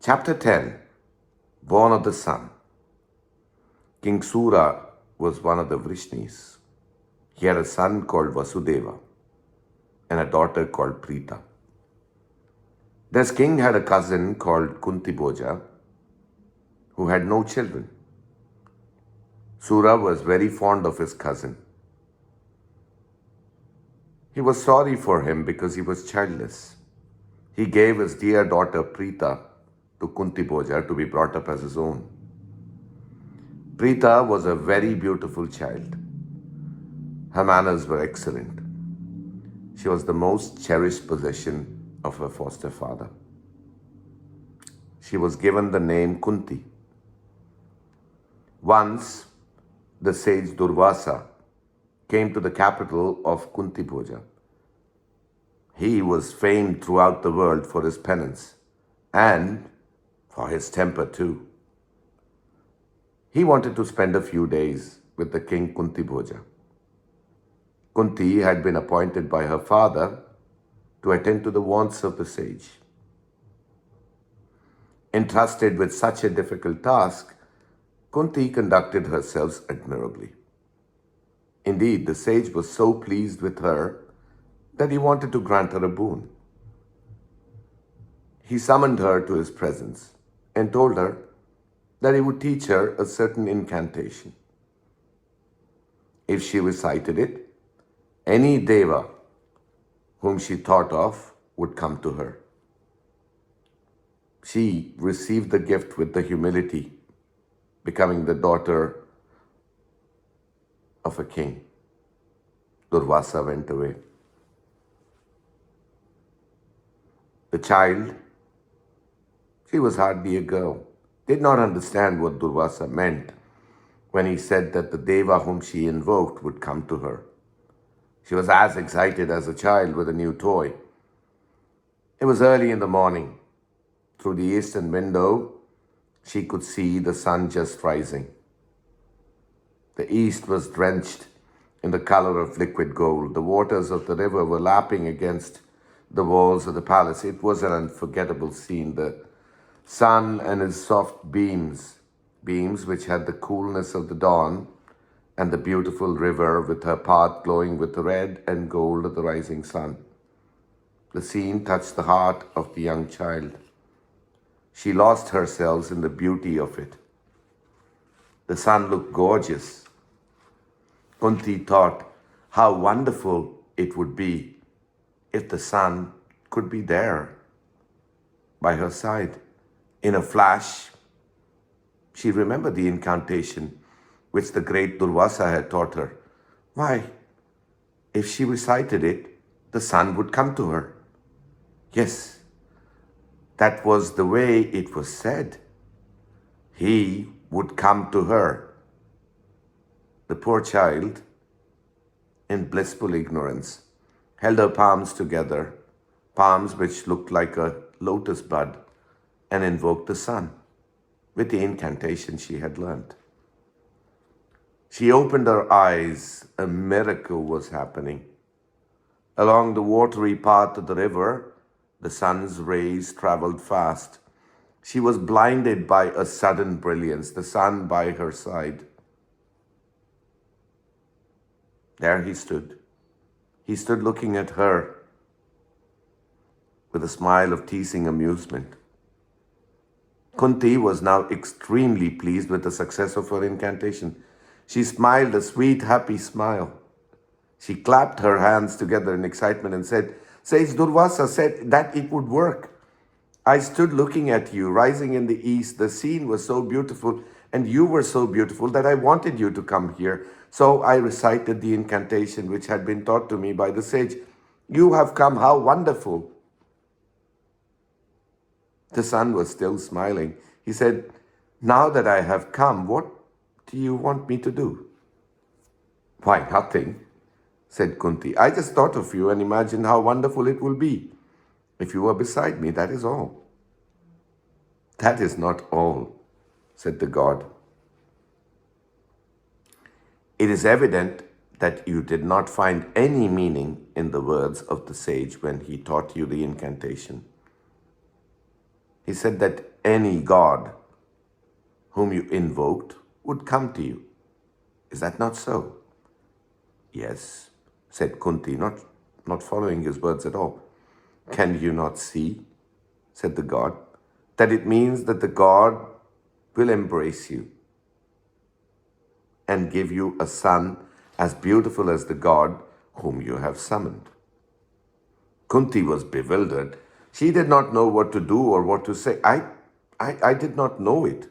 Chapter 10, Born of the Sun. King Sura was one of the Vrishnis. He had a son called Vasudeva and a daughter called Preeta. This king had a cousin called Kunti who had no children. Sura was very fond of his cousin. He was sorry for him because he was childless. He gave his dear daughter Preeta to Kunti to be brought up as his own. Preeta was a very beautiful child. Her manners were excellent. She was the most cherished possession of her foster father. She was given the name Kunti. Once, the sage Durvasa came to the capital of Kunti. He was famed throughout the world for his penance and for his temper too. He wanted to spend a few days with the king Kunti. Kunti had been appointed by her father to attend to the wants of the sage. Entrusted with such a difficult task, Kunti conducted herself admirably. Indeed, the sage was so pleased with her that he wanted to grant her a boon. He summoned her to his presence and told her that he would teach her a certain incantation. If she recited it, any deva whom she thought of would come to her. She received the gift with the humility, becoming the daughter of a king. Durvasa went away. The child, she was hardly a girl, did not understand what Durvasa meant when he said that the deva whom she invoked would come to her. She was as excited as a child with a new toy. It was early in the morning. Through the eastern window, she could see the sun just rising. The east was drenched in the color of liquid gold. The waters of the river were lapping against the walls of the palace. It was an unforgettable scene. The sun and its soft beams which had the coolness of the dawn, and the beautiful river with her path glowing with the red and gold of the rising sun. The scene touched the heart of the young child. She lost herself in the beauty of it. The sun looked gorgeous. Kunti thought how wonderful it would be if the sun could be there by her side. In a flash, she remembered the incantation which the great Durvasa had taught her. Why, if she recited it, the sun would come to her. Yes, that was the way it was said. He would come to her. The poor child, in blissful ignorance, held her palms together, palms which looked like a lotus bud, and invoked the sun with the incantation she had learnt. She opened her eyes. A miracle was happening. Along the watery path of the river, the sun's rays traveled fast. She was blinded by a sudden brilliance, the sun by her side. There he stood. He stood looking at her with a smile of teasing amusement. Kunti was now extremely pleased with the success of her incantation. She smiled a sweet, happy smile. She clapped her hands together in excitement and said, Sage Durvasa said that it would work. I stood looking at you, rising in the east. The scene was so beautiful, and you were so beautiful that I wanted you to come here. So I recited the incantation which had been taught to me by the sage. You have come, how wonderful. The sun was still smiling. He said, Now that I have come, what do you want me to do? Why, nothing, said Kunti. I just thought of you and imagined how wonderful it will be if you were beside me, that is all. That is not all, said the god. It is evident that you did not find any meaning in the words of the sage when he taught you the incantation. He said that any god whom you invoked would come to you. Is that not so? Yes, said Kunti, not following his words at all. Can you not see, said the god, that it means that the god will embrace you and give you a son as beautiful as the god whom you have summoned? Kunti was bewildered. She did not know what to do or what to say. I did not know it,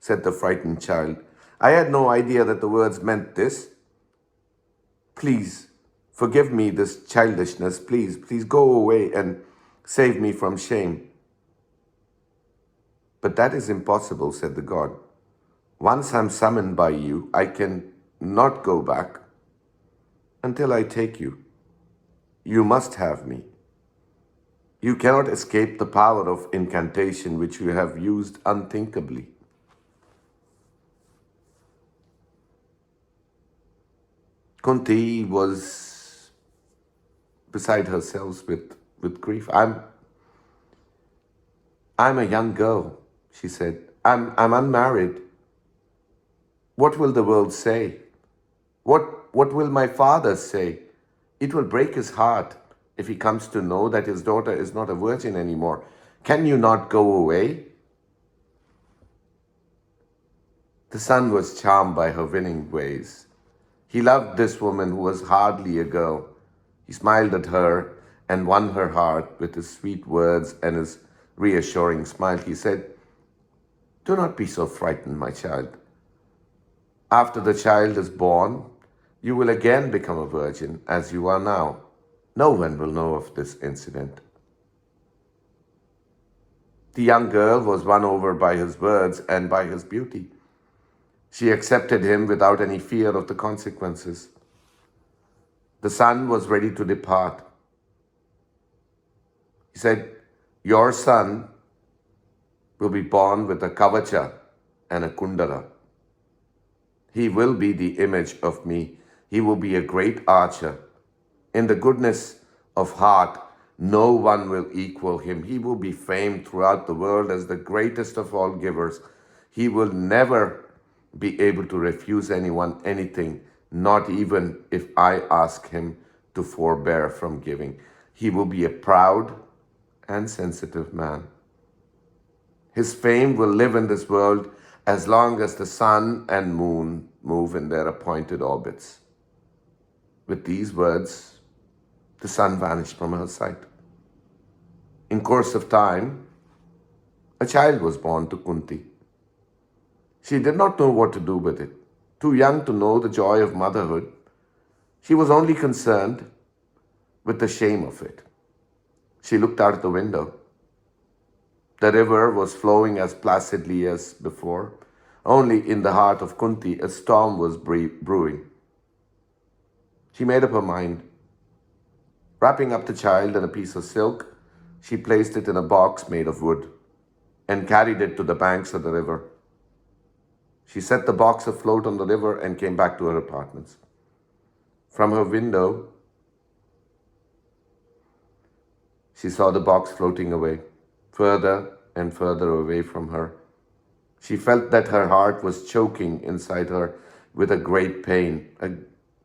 said the frightened child. I had no idea that the words meant this. Please, forgive me this childishness. Please go away and save me from shame. But that is impossible, said the god. Once I'm summoned by you, I can not go back until I take you. You must have me. You cannot escape the power of incantation which you have used unthinkably. Kunti was beside herself with grief. I'm a young girl, she said. I'm unmarried. What will the world say? What will my father say? It will break his heart if he comes to know that his daughter is not a virgin anymore. Can you not go away? The son was charmed by her winning ways. He loved this woman who was hardly a girl. He smiled at her and won her heart with his sweet words and his reassuring smile. He said, "Do not be so frightened, my child. After the child is born, you will again become a virgin as you are now. No one will know of this incident." The young girl was won over by his words and by his beauty. She accepted him without any fear of the consequences. The son was ready to depart. He said, "Your son will be born with a kavacha and a kundala. He will be the image of me. He will be a great archer. In the goodness of heart, no one will equal him. He will be famed throughout the world as the greatest of all givers. He will never be able to refuse anyone anything, not even if I ask him to forbear from giving. He will be a proud and sensitive man. His fame will live in this world as long as the sun and moon move in their appointed orbits." With these words, the sun vanished from her sight. In course of time, a child was born to Kunti. She did not know what to do with it. Too young to know the joy of motherhood, she was only concerned with the shame of it. She looked out the window. The river was flowing as placidly as before. Only in the heart of Kunti, a storm was brewing. She made up her mind. Wrapping up the child in a piece of silk, she placed it in a box made of wood and carried it to the banks of the river. She set the box afloat on the river and came back to her apartments. From her window, she saw the box floating away, further and further away from her. She felt that her heart was choking inside her with a great pain, a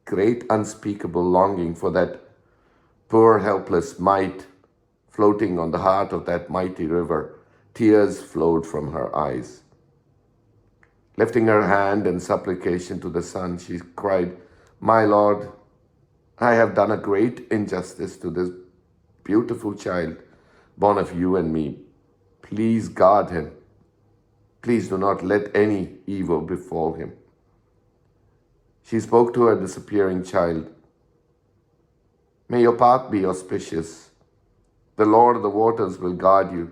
great unspeakable longing for that poor helpless mite floating on the heart of that mighty river. Tears flowed from her eyes. Lifting her hand in supplication to the sun, she cried, "My Lord, I have done a great injustice to this beautiful child, born of you and me. Please guard him. Please do not let any evil befall him." She spoke to her disappearing child. "May your path be auspicious. The Lord of the waters will guard you.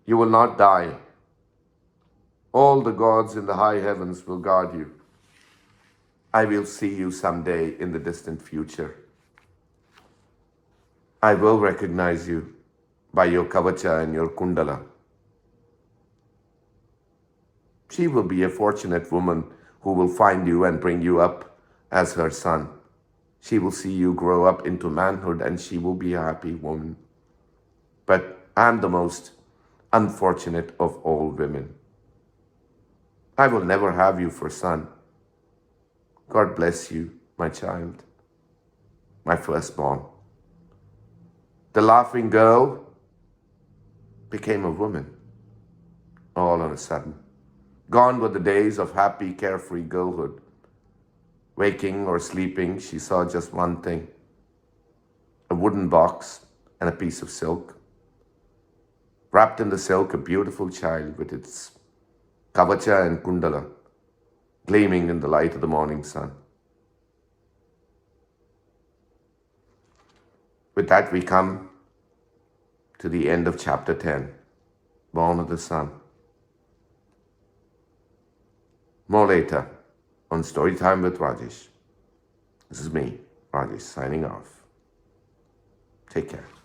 You will not die. All the gods in the high heavens will guard you. I will see you someday in the distant future. I will recognize you by your kavacha and your kundala. She will be a fortunate woman who will find you and bring you up as her son. She will see you grow up into manhood and she will be a happy woman. But I am the most unfortunate of all women. I will never have you for son. God bless you, my child, my firstborn. The laughing girl became a woman all on a sudden. Gone were the days of happy, carefree girlhood. Waking or sleeping, she saw just one thing: a wooden box and a piece of silk. Wrapped in the silk, a beautiful child with its kavacha and kundala gleaming in the light of the morning sun. With that, we come to the end of chapter 10, Born of the Sun. More later on Storytime with Rajesh. This is me, Rajesh, signing off. Take care.